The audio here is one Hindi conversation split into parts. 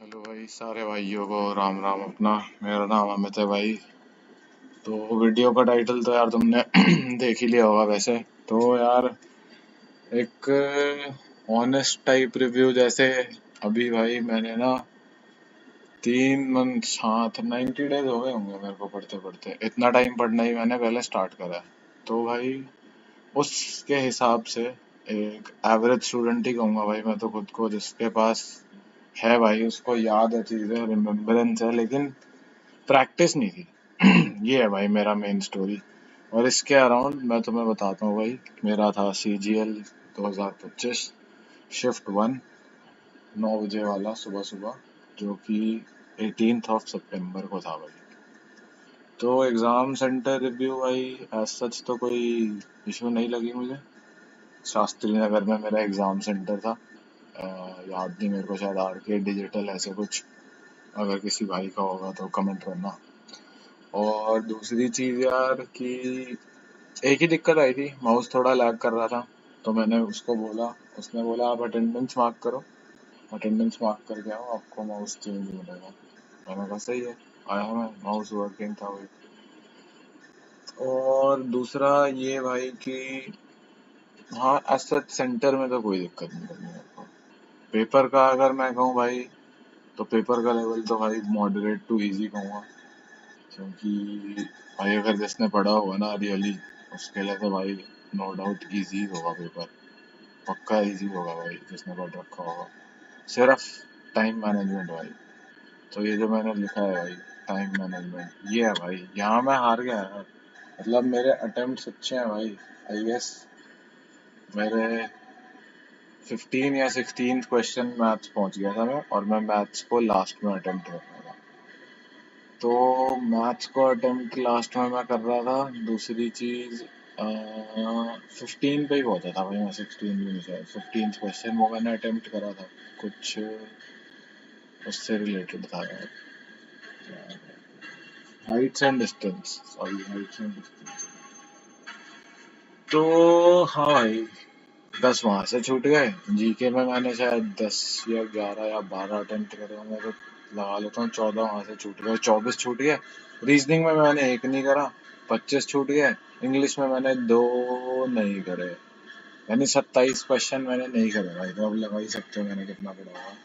हेलो भाई, सारे भाइयों को राम राम। अपना मेरा नाम अमित है भाई। तो वीडियो का टाइटल तो यार तुमने देख ही लिया होगा वैसे। तो यार एक ऑनेस्ट टाइप रिव्यू जैसे। अभी भाई मैंने ना 3 मंथ, हाँ 90 डेज हो गए होंगे मेरे को पढ़ते पढ़ते। इतना टाइम पढ़ना ही मैंने पहले स्टार्ट करा है। तो भाई उसके हिसाब से एक एवरेज स्टूडेंट ही कहूँगा भाई मैं तो खुद को, जिसके पास है भाई, उसको याद है चीज़ें, रिमेम्बरेंस है, लेकिन प्रैक्टिस नहीं थी। ये है भाई मेरा मेन स्टोरी। और इसके अराउंड मैं तुम्हें बताता हूँ भाई। मेरा था CGL 2025 शिफ्ट 1, 9 बजे वाला सुबह सुबह, जो कि 18 सितंबर को था भाई। तो एग्ज़ाम सेंटर रिव्यू भाई एज सच तो कोई इशू नहीं लगी मुझे। शास्त्री नगर में मेरा एग्ज़ाम सेंटर था। याद नहीं मेरे को, शायद RK डिजिटल ऐसे कुछ। अगर किसी भाई का होगा तो कमेंट करना। और दूसरी चीज़ यार कि एक ही दिक्कत आई थी, माउस थोड़ा लैग कर रहा था। तो मैंने उसको बोला, उसने बोला आप अटेंडेंस मार्क करो, अटेंडेंस मार्क करके आओ, आपको माउस चेंज मिलेगा। मैंने कहा सही है। आया मैं, माउस वर्किंग था वही। और दूसरा ये भाई कि हाँ एज सच सेंटर में तो कोई दिक्कत नहीं लगी मेरे को। पेपर का अगर मैं कहूँ भाई, तो पेपर का लेवल तो भाई मॉडरेट टू इजी कहूँगा। क्योंकि भाई अगर जिसने पढ़ा होगा ना रियली, उसके लिए तो भाई नो डाउट इजी होगा पेपर। पक्का इजी होगा भाई जिसने पढ़ रखा होगा। सिर्फ टाइम मैनेजमेंट भाई। तो ये जो मैंने लिखा है भाई, टाइम मैनेजमेंट, ये है भाई। यहाँ मैं हार गया यार। मतलब मेरे अटेम्प्ट अच्छे हैं भाई। आई गेस मेरे 15 या 16 क्वेश्चन मैथ्स पहुंच गया था मैं, और मैं मैथ्स को लास्ट में अटेम्प्ट कर रहा था। तो मैथ्स को अटेम्प्ट लास्ट में मैं कर रहा था। दूसरी चीज 15 पे ही पहुंचा था भाई मैं, 16 भी नहीं, शायद 15 क्वेश्चन वो मैंने अटेम्प्ट करा था। कुछ उससे रिलेटेड था यार, Heights and distance, sorry Heights and distance. तो हाँ भाई, 10 वहां से छूट गए। GK में मैंने शायद 10 या 11 या 12 अटेम्प्ट करे होंगे, तो लगा लेता हूँ 14 वहां से छूट गए, 24 छूट गए। रीजनिंग में मैंने एक नहीं करा, 25 छूट गए। इंग्लिश में मैंने 2 नहीं करे, यानी 27 क्वेश्चन मैंने नहीं करे भाई। तो अब लगा ही सकते हो मैंने कितना पढ़ा होगा।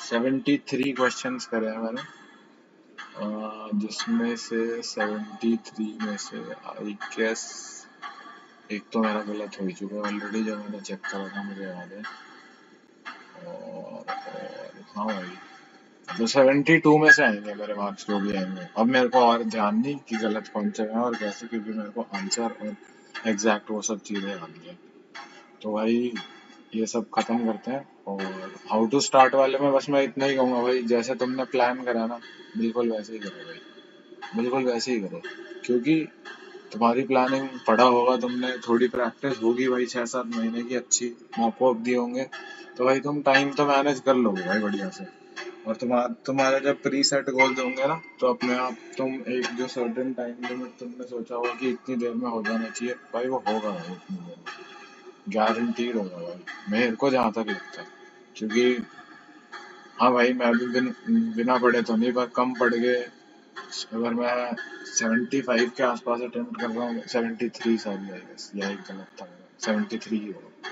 73 क्वेश्चन करे हैं मैंने। जिसमें से 73 में से आई गेस एक तो मेरा गलत हो ही चुका है ऑलरेडी, जो मैंने चेक करा था मुझे याद है। और हाँ भाई, तो 72 में से आएंगे मेरे मार्क्स, जो भी आएंगे। अब मेरे को और ध्यान नहीं कि गलत कौन से हैं और कैसे, क्योंकि मेरे को आंसर और एग्जैक्ट वो सब चीज़ें याद है। तो भाई ये सब खत्म करते हैं। और हाउ टू स्टार्ट वाले में बस मैं इतना ही कहूँगा भाई, जैसे तुमने प्लान करा ना, बिल्कुल वैसे ही करो भाई, बिल्कुल वैसे ही करो। क्योंकि तुम्हारी प्लानिंग पढ़ा होगा तुमने, थोड़ी प्रैक्टिस होगी भाई 6-7 महीने की, अच्छी मॉक वॉक दिए होंगे, तो भाई तुम टाइम तो मैनेज कर लोगे भाई बढ़िया से। और तुम्हारे जब प्री सेट गोल्स होंगे ना, तो अपने आप तुम एक जो सर्टेन टाइम लिमिट तुमने सोचा होगा कि इतनी देर में हो जाना चाहिए भाई, वो होगा भाई इतनी देर में, गारंटीड होगा भाई, मेरे को जहाँ तक लगता है। क्योंकि हाँ भाई मैं भी बिना पढ़े तो नहीं, पर कम पढ़ के अगर मैं 75 के आसपास अटेम्प्ट कर रहा हूँ, 73 सॉरी आई गेस, यही गलत था मेरा, 73 ही होगा।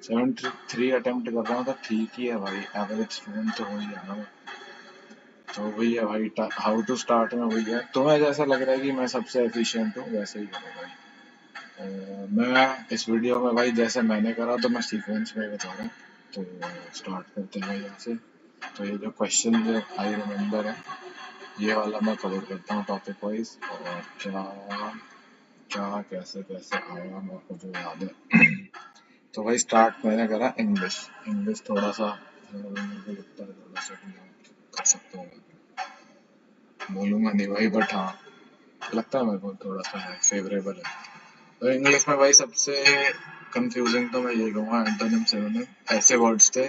73 अटेम्प्ट कर रहा हूँ तो ठीक ही है भाई, एवरेज स्टूडेंट तो हो ही है ना। तो वही है भाई, हाउ टू स्टार्ट में वही है। तुम्हें जैसा लग रहा है कि मैं सबसे एफिशिएंट हूँ, वैसे ही करो भाई। मैं इस वीडियो में भाई जैसे मैंने करा, तो मैं सीक्वेंस में बता रहा हूँ। तो स्टार्ट करते हैं भाई यहाँ से। तो ये जो क्वेश्चन जो आई रिमेम्बर है, ये वाला मैं कवर करता हूँ टॉपिक वाइज, और क्या क्या कैसे कैसे आया मेरे को जो याद है। तो भाई स्टार्ट मैंने करा इंग्लिश। इंग्लिश थोड़ा सा मेरे को लगता है थोड़ा सा कर सकता हूँ, बोलूंगा नहीं भाई, बट हाँ लगता है मेरे को थोड़ा सा है, फेवरेबल है। तो इंग्लिश में भाई सबसे कंफ्यूजिंग तो मैं ये कहूँगा, एंटोनिम सिनोनिम। ऐसे वर्ड्स थे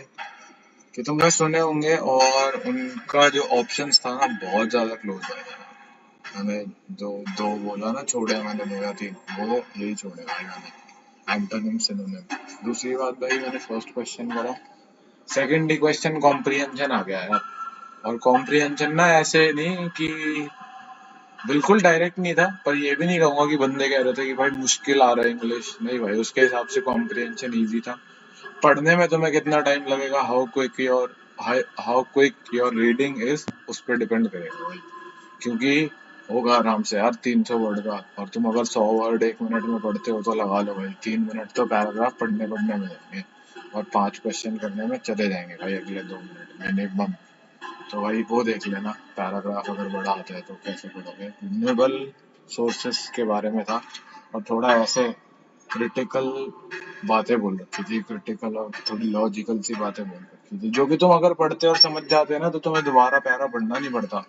कि तुमने सुने होंगे, और उनका जो ऑप्शंस था ना बहुत ज्यादा क्लोज है। मैंने जो दो बोला ना, छोड़े मैंने 2 या 3, वो यही छोड़े भाई मैंने, एंटोनिम सिनोनिम। दूसरी बात भाई, मैंने फर्स्ट क्वेश्चन करा, सेकंड ही क्वेश्चन कॉम्प्रिहेंशन आ गया यार। और कॉम्प्रिहेंशन ना ऐसे नहीं कि बिल्कुल डायरेक्ट नहीं था, पर ये भी नहीं कहूंगा कि बंदे कह रहे थे कि भाई मुश्किल आ रहा है इंग्लिश, नहीं भाई, उसके हिसाब से कॉम्प्रिहेंशन इजी था। पढ़ने में तुम्हें कितना टाइम लगेगा, how quick your reading is, उस पर डिपेंड करेगा भाई। क्योंकि होगा आराम से यार 300 वर्ड का, और तुम अगर 100 वर्ड 1 मिनट में पढ़ते हो तो लगा लो भाई 3 मिनट तो पैराग्राफ पढ़ने पढ़ने में जाएंगे, और 5 क्वेश्चन करने में चले जाएंगे भाई अगले 2 मिनट मिनिमम। तो भाई वो देख लेना, पैराग्राफ अगर बड़ा आता है तो कैसे पढ़ोगे। रिन्यूएबल सोर्सेस के बारे में था, और थोड़ा ऐसे क्रिटिकल बातें बोल रखी थी, क्रिटिकल और थोड़ी लॉजिकल सी बातें बोल रखी थी, जो कि तुम अगर पढ़ते और समझ जाते ना तो तुम्हें दोबारा पैरा पढ़ना नहीं पड़ता।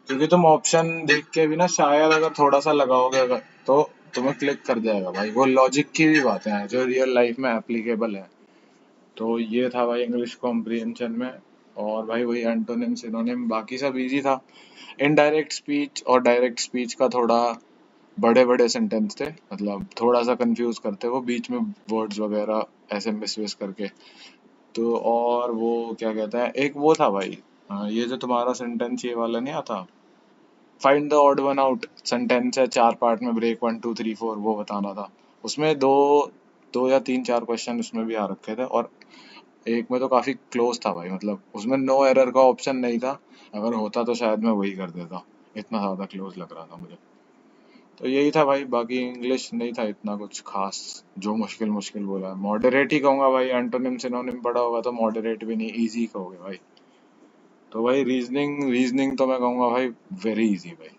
क्योंकि तुम ऑप्शन देख के भी ना शायद अगर थोड़ा सा लगाओगे अगर, तो तुम्हें क्लिक कर जाएगा भाई। वो लॉजिक की भी बातें हैं जो रियल लाइफ में एप्लीकेबल है। तो ये था भाई इंग्लिश कॉम्प्रिहेंशन में। और भाई वही एंटोनिम सिनोनिम, बाकी सब इजी था। इनडायरेक्ट स्पीच और डायरेक्ट स्पीच का थोड़ा बड़े बड़े सेंटेंस थे, मतलब थोड़ा सा कंफ्यूज करते वो बीच में वर्ड्स वगैरह ऐसे मिस विस करके। तो और वो क्या कहता है, एक वो था भाई, ये जो तुम्हारा सेंटेंस ये वाला नहीं आता, find the odd one out sentence है, 4 पार्ट में, ब्रेक 1 2 3 4, वो बताना था। उसमें दो दो या तीन चार क्वेश्चन उसमें भी आ रखे थे, और एक में तो काफी क्लोज था भाई, मतलब उसमें नो एरर का ऑप्शन नहीं था। अगर होता तो शायद मैं वही कर देता, इतना ज्यादा क्लोज लग रहा था मुझे। तो यही था भाई, बाकी इंग्लिश नहीं था इतना कुछ खास जो मुश्किल मुश्किल बोला है। मॉडरेट ही कहूंगा भाई, एंटोनिम सिनोनिम पढ़ा होगा तो मॉडरेट भी नहीं, इजी कहोगे भाई। तो भाई रीजनिंग रीजनिंग तो मैं कहूंगा भाई वेरी इजी भाई।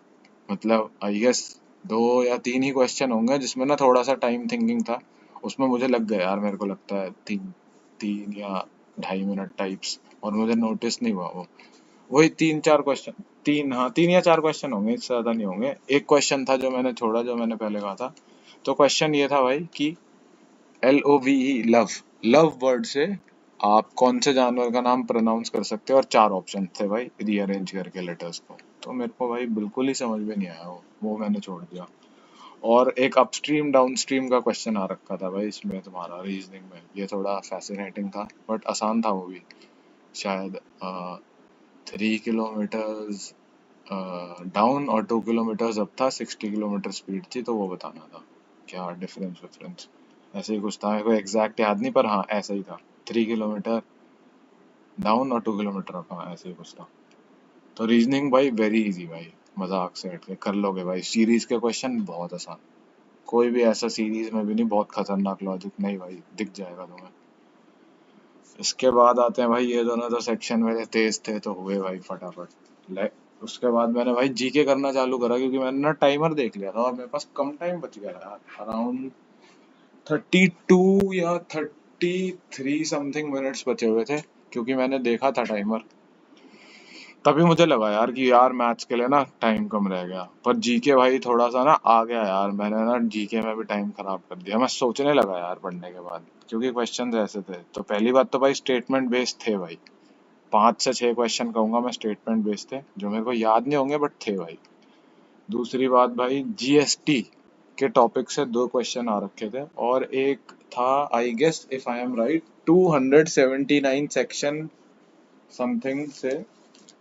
मतलब आई गेस 2 या 3 ही क्वेश्चन होंगे जिसमें ना थोड़ा सा टाइम थिंकिंग था। उसमें मुझे लग गया यार, मेरे को लगता है 3 3 या 2.5 मिनट टाइप्स, और मुझे नोटिस नहीं हुआ वो। वही 3 4 क्वेश्चन, तीन, हाँ 3 या 4 क्वेश्चन होंगे, इससे ज्यादा नहीं होंगे। एक क्वेश्चन था जो मैंने छोड़ा, जो मैंने पहले कहा था। तो क्वेश्चन ये था भाई कि LOVE, लव, लव वर्ड से आप कौन से जानवर का नाम प्रोनाउंस कर सकते हो, और 4 ऑप्शन थे भाई रीअरेंज करके लेटर्स को। तो मेरे को भाई बिल्कुल ही समझ में नहीं आया वो मैंने छोड़ दिया। और एक अपस्ट्रीम डाउनस्ट्रीम का क्वेश्चन आ रखा था भाई इसमें तुम्हारा रीजनिंग में, ये थोड़ा फैसिनेटिंग था बट आसान था वो भी। शायद 3 किलोमीटर्स डाउन और 2 किलोमीटर्स अप था, 60 किलोमीटर स्पीड थी, तो वो बताना था क्या डिफरेंस विफरेंस, ऐसे ही कुछ था, मेरे को एग्जैक्ट याद नहीं, पर हाँ ऐसा ही था। 3 किलोमीटर डाउन और 2 किलोमीटर अप, हाँ ऐसे ही कुछ था। तो रीजनिंग भाई वेरी इजी भाई, मजाक से हट के कर लोगे भाई। सीरीज के क्वेश्चन बहुत आसान, कोई भी ऐसा सीरीज में भी नहीं बहुत खतरनाक लॉजिक नहीं भाई, दिख जाएगा तुम्हें। इसके बाद आते हैं भाई, ये दोनों तो सेक्शन मेरे तेज थे तो हुए भाई फटाफट। उसके बाद मैंने भाई जीके करना चालू करा, क्योंकि मैंने ना टाइमर देख लिया था और मेरे पास कम टाइम बच गया यार, अराउंड 32 या 33 समथिंग मिनट्स बचे हुए थे, क्योंकि मैंने देखा था टाइमर। तभी मुझे लगा यार कि यार मैथ्स के लिए ना टाइम कम रह गया, पर जीके भाई थोड़ा सा ना आ गया यार, मैंने ना जीके में भी टाइम खराब कर दिया। मैं सोचने लगा यार पढ़ने के बाद, क्योंकि क्वेश्चंस ऐसे थे। तो पहली बात तो भाई स्टेटमेंट बेस्ड थे भाई, 5 से 6 क्वेश्चन कहूंगा मैं स्टेटमेंट बेस्ड थे, जो मेरे को याद नहीं होंगे बट थे भाई। दूसरी बात भाई, जीएसटी के टॉपिक से 2 क्वेश्चन आ रखे थे, और एक था I guess if I am right 279 section something से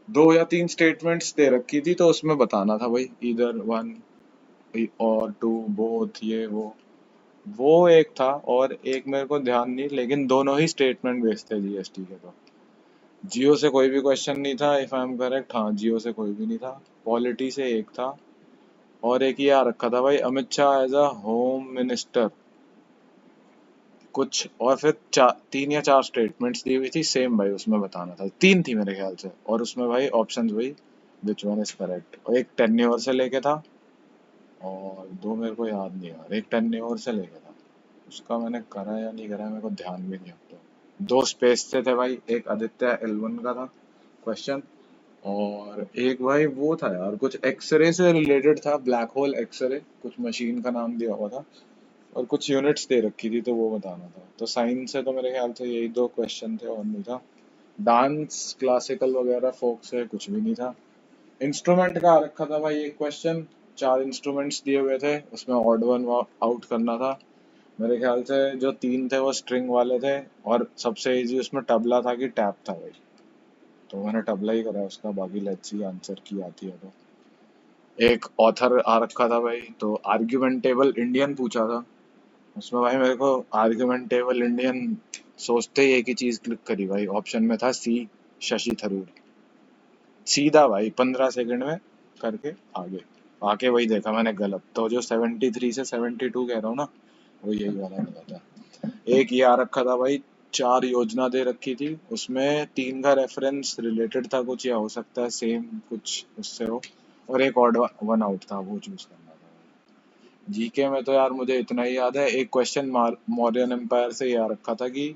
2 या 3 स्टेटमेंट्स दे रखी थी, तो उसमें बताना था भाई इधर 1 और 2 बोथ, ये वो एक था, और एक मेरे को ध्यान नहीं, लेकिन दोनों ही स्टेटमेंट बेस्ड थे जीएसटी के। तो जियो से कोई भी क्वेश्चन नहीं था इफ आई एम करेक्ट, हाँ जियो से कोई भी नहीं था। पॉलिटी से एक था, और एक ये आ रखा था भाई Amit Shah as a home minister कुछ, और फिर 3 या 4 स्टेटमेंट्स दी हुई थी सेम भाई, उसमें बताना था। 3 थी मेरे ख्याल से, और उसमें भाई ऑप्शंस वही विच वन इज करेक्ट, और एक टेन्योर से लेके था, और 2 मेरे को याद नहीं यार, एक टेन्योर से लेके था, उसका मैंने करा या नहीं करा मेरे को ध्यान भी नहीं आता। 2 स्पेस से थे भाई, एक आदित्य L1 का था क्वेश्चन, और एक भाई वो था यार कुछ एक्सरे से रिलेटेड था, ब्लैक होल एक्सरे, कुछ मशीन का नाम दिया हुआ था, और कुछ यूनिट्स दे रखी थी, तो वो बताना था। तो साइंस से तो मेरे ख्याल से यही 2 क्वेश्चन थे, और नहीं था। डांस क्लासिकल वगैरह फोक से कुछ भी नहीं था। इंस्ट्रूमेंट का आ रखा था भाई एक क्वेश्चन, 4 इंस्ट्रूमेंट्स दिए हुए थे, उसमें ऑड वन आउट करना था। मेरे ख्याल से जो 3 थे वो स्ट्रिंग वाले थे, और सबसे इजी उसमें तबला था कि टैप था भाई। तो मैंने टबला ही करा उसका, बाकी लेट्स सी आंसर की आती है तो। एक ऑथर आ रखा था भाई, तो आर्ग्यूमेंटेबल इंडियन पूछा था, उसमें भाई मेरे को आर्ग्यूमेंटेबल इंडियन सोचते ही एक ही चीज क्लिक करी भाई, ऑप्शन में था सी, शशि थरूर। सीधा भाई 15 सेकंड में करके आगे, आके वही देखा मैंने गलत, तो जो 73 से 72 कह रहा हूँ ना, वो यही वाला गलत है। एक ये आ रखा था भाई, 4 योजना दे रखी थी, उसमें 3 का रेफरेंस रिलेटेड था कुछ, या हो सकता है सेम कुछ उससे हो, और एक ऑड वन आउट था, वो चूज करना था। जीके में तो यार मुझे इतना ही याद है, एक क्वेश्चन मौर्यन एम्पायर से ये आ रखा था कि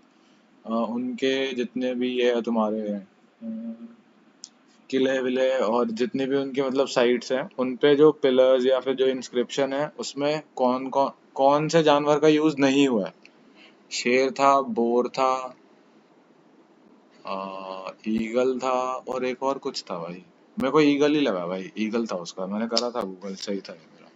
उनके जितने भी ये है तुम्हारे किले विले और जितनी भी उनकी मतलब साइट्स हैं, उन पे जो पिलर्स या फिर जो इंस्क्रिप्शन है, उसमें कौन से जानवर का यूज नहीं हुआ है। शेर था, बोर था, ईगल था, और एक और कुछ था भाई, मेरे को ईगल ही लगा भाई, ईगल था उसका, मैंने करा था गूगल, सही था ये मेरा।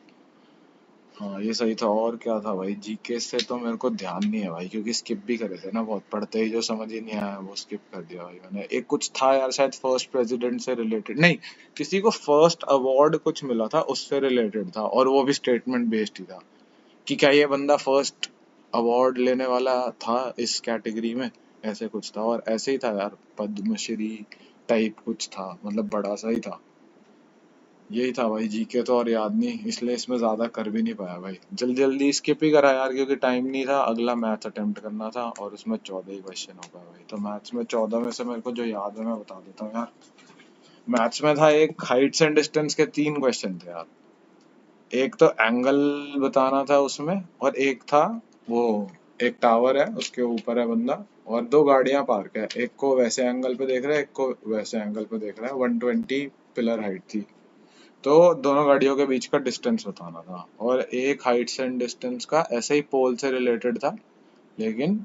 हाँ ये सही था। और क्या था भाई, जीके से तो मेरे को ध्यान नहीं है भाई, क्योंकि स्किप भी करे थे ना बहुत, पढ़ते ही जो समझ ही नहीं आया वो स्किप कर दिया भाई मैंने। एक कुछ था यार शायद फर्स्ट प्रेसिडेंट से रिलेटेड, नहीं, किसी को फर्स्ट अवार्ड कुछ मिला था उससे रिलेटेड था, और वो भी स्टेटमेंट बेस्ड ही था कि क्या ये बंदा फर्स्ट अवार्ड लेने वाला था इस कैटेगरी में, ऐसे कुछ था। और ऐसे ही था यार, पद्मश्री टाइप कुछ था, मतलब बड़ा सा ही था। यही था भाई जीके तो, और याद नहीं, इसलिए इसमें ज्यादा कर भी नहीं पाया भाई, जल्दी जल्दी स्किप ही करा यार, क्योंकि टाइम नहीं था, अगला मैथ्स अटेम्प्ट करना था, और उसमें 14 ही क्वेश्चन हो पाया भाई। तो मैथ्स में 14 में से मेरे को जो याद है मैं बता देता हूँ यार। मैथ्स में था एक हाइट्स एंड डिस्टेंस के 3 क्वेश्चन थे यार, एक तो एंगल बताना था उसमें, और एक था वो, एक टावर है उसके ऊपर है बंदा, और 2 गाड़ियां पार्क है, एक को वैसे एंगल पे देख रहा है, एक को वैसे एंगल पे देख रहा है, 120 पिलर हाइट थी, तो दोनों गाड़ियों के बीच का डिस्टेंस बताना था। और एक हाइट्स एंड डिस्टेंस का ऐसे ही पोल से रिलेटेड था, लेकिन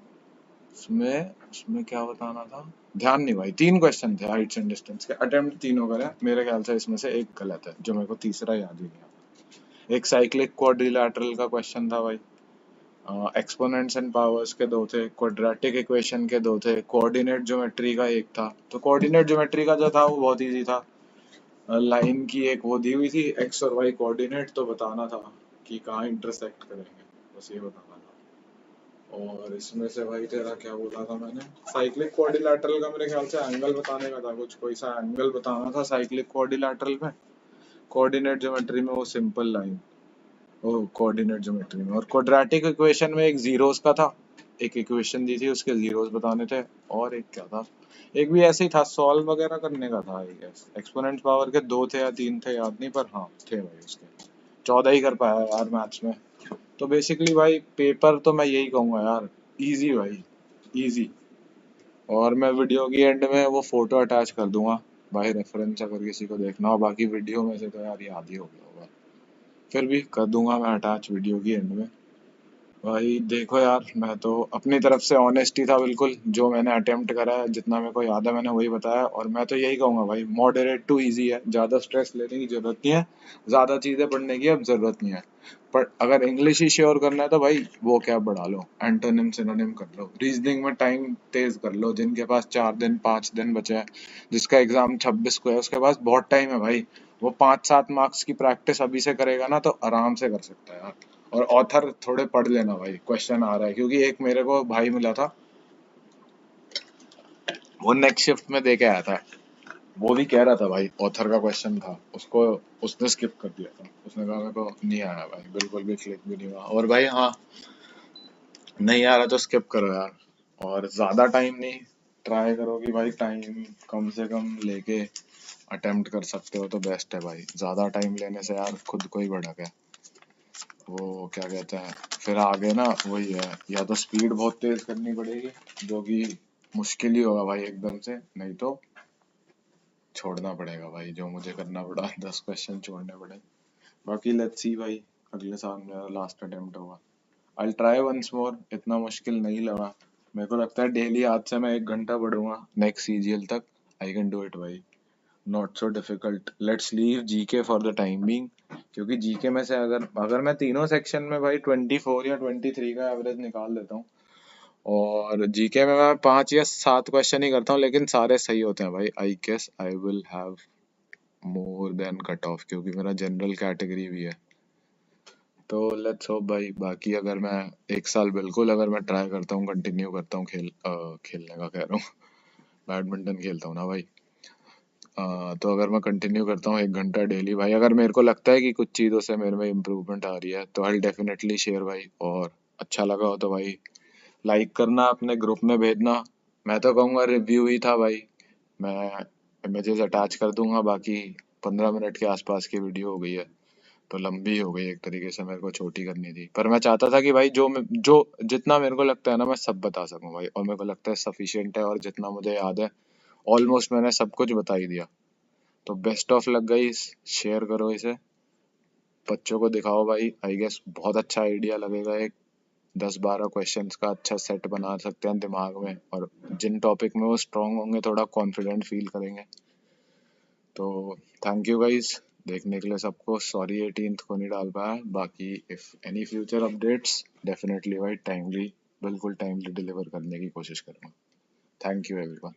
उसमें उसमें क्या बताना था ध्यान नहीं भाई। 3 क्वेश्चन थे हाइट्स एंड डिस्टेंस के, अटेम्प्ट तीनों करे, मेरे ख्याल से इसमें से एक गलत है, जो मेरे को तीसरा याद ही नहीं आता। एक साइक्लिक क्वाड्रिलैटरल का क्वेश्चन था भाई, एक्सपोनेंट्स एंड पावर्स के 2 थे, क्वाड्रेटिक इक्वेशन के 2 थे, कोऑर्डिनेट ज्योमेट्री का एक था। तो कोऑर्डिनेट ज्योमेट्री का जो था वो बहुत इजी था, लाइन की एक वो दी हुई थी, एक्स और वाई कोऑर्डिनेट, तो बताना था कि कहाँ इंटरसेक्ट करेंगे, बस ये बताना था। और इसमें से भाई तेरा क्या बोला था मैंने, साइक्लिक क्वाड्रिलैटरल का मेरे ख्याल से एंगल बताने का था, कुछ कोई सा एंगल बताना था साइक्लिक क्वाड्रिलैटरल में। कोऑर्डिनेट ज्योमेट्री में वो सिंपल लाइन, ओ कोऑर्डिनेट ज्योमेट्री में। और क्वाड्रेटिक इक्वेशन में एक जीरोस का था, एक इक्वेशन दी थी उसके जीरोस बताने थे, और एक क्या था, एक भी ऐसे ही था, सॉल्व वगैरह करने का था आई गेस। एक्सपोनेंट पावर के 2 थे या 3 थे याद नहीं, पर हाँ थे भाई उसके। 14 ही कर पाया यार मैथ्स में। तो बेसिकली भाई पेपर तो मैं यही कहूंगा यार, इजी भाई, इजी। और मैं वीडियो की एंड में वो फोटो अटैच कर दूंगा भाई, रेफरेंस अगर किसी को देखना हो, बाकी वीडियो में से तो यार याद ही हो गया होगा, फिर भी कर दूंगा मैं अटैच वीडियो की एंड में। भाई देखो यार, मैं तो अपनी तरफ से ऑनेस्ट ही था बिल्कुल, जो मैंने अटेम्प्ट करा है जितना मेरे को याद है मैंने वही बताया, और मैं तो यही कहूंगा भाई, मॉडरेट टू इजी है, ज़्यादा स्ट्रेस लेने की ज़रूरत नहीं है, ज़्यादा चीज़ें पढ़ने की अब ज़रूरत नहीं है। पर अगर इंग्लिश ही श्योर करना है तो भाई वो क्या बढ़ा लो, एंटोनिम सिनोनिम कर लो, रीजनिंग में टाइम तेज कर लो, जिनके पास 4 दिन 5 दिन बचे हैं, जिसका एग्जाम 26 को है उसके पास बहुत टाइम है भाई, वो 5-7 मार्क्स की प्रैक्टिस अभी से करेगा ना तो आराम से कर सकता है यार। और ऑथर थोड़े पढ़ लेना भाई, क्वेश्चन आ रहा है, क्योंकि एक मेरे को भाई मिला था, वो नेक्स्ट शिफ्ट में दे के आया था, वो भी कह रहा था भाई ऑथर का क्वेश्चन था, उसको उसने स्किप कर दिया था, उसने कहा मेरे को नहीं आया भाई, बिल्कुल भी क्लिक भी नहीं हुआ। और भाई हाँ, नहीं आ रहा तो स्किप करो यार, और ज्यादा टाइम नहीं, ट्राई करो कि भाई टाइम कम से कम लेके अटेम्प्ट कर सकते हो तो बेस्ट है भाई, ज्यादा टाइम लेने से यार खुद को ही भड़क है, वो क्या कहते हैं, फिर आगे ना वही है, या तो स्पीड बहुत तेज करनी पड़ेगी, जो कि मुश्किल ही होगा भाई एकदम से, नहीं तो छोड़ना पड़ेगा भाई, जो मुझे करना पड़ा 10 क्वेश्चन छोड़ने पड़े। बाकी लेट्स सी भाई, अगले साल मेरा लास्ट अटेम्प्ट होगा, आई ट्राई वंस मोर, इतना मुश्किल नहीं लगा। मेरे को लगता है डेली आज से मैं 1 घंटा पढ़ूंगा नेक्स्ट सीजीएल तक, आई कैन डू इट भाई, not so difficult. Let's leave GK for the time being, क्योंकि जीके में से अगर अगर मैं तीनों सेक्शन में भाई 24 या 23 का एवरेज निकाल देता हूँ, और जीके में मैं 5 या 7 क्वेश्चन ही करता हूँ, लेकिन सारे सही होते हैं भाई। I guess I will have more than cut off, क्योंकि मेरा जनरल कैटेगरी भी है। तो लेट्स होप भाई। बाकी अगर मैं 1 साल बिल्कुल अगर मैं ट्राई करता हूँ, कंटिन्यू करता हूँ खेलने का कह रहा हूँ, बैडमिंटन खेलता हूँ ना भाई। तो अगर मैं कंटिन्यू करता हूँ 1 घंटा डेली भाई, अगर मेरे को लगता है कि कुछ चीज़ों से मेरे में इम्प्रूवमेंट आ रही है, तो आई डेफिनेटली शेयर भाई। और अच्छा लगा हो तो भाई लाइक करना, अपने ग्रुप में भेजना। मैं तो कहूँगा रिव्यू ही था भाई, मैं इमेजेस अटैच कर दूंगा। बाकी 15 मिनट के आसपास की वीडियो हो गई है, तो लंबी हो गई एक तरीके से, मेरे को छोटी करनी थी। पर मैं चाहता था कि भाई जो जितना मेरे को लगता है ना, मैं सब बता सकूं भाई, और मेरे को लगता है सफिशिएंट है, और जितना मुझे याद है ऑलमोस्ट मैंने सब कुछ बता ही दिया। तो best of luck guys, share करो इसे, बच्चों को दिखाओ भाई। आई गेस बहुत अच्छा आइडिया लगेगा। एक 10-12 क्वेश्चंस का अच्छा सेट बना सकते हैं दिमाग में, और जिन टॉपिक में वो स्ट्रांग होंगे थोड़ा कॉन्फिडेंट फील करेंगे। तो थैंक यू गाइस देखने के लिए सबको। सॉरी 18th को नहीं डाल पाया। बाकी if any future updates, definitely भाई टाइमली, बिल्कुल टाइमली डिलीवर करने की कोशिश करूँगा। Thank you everyone.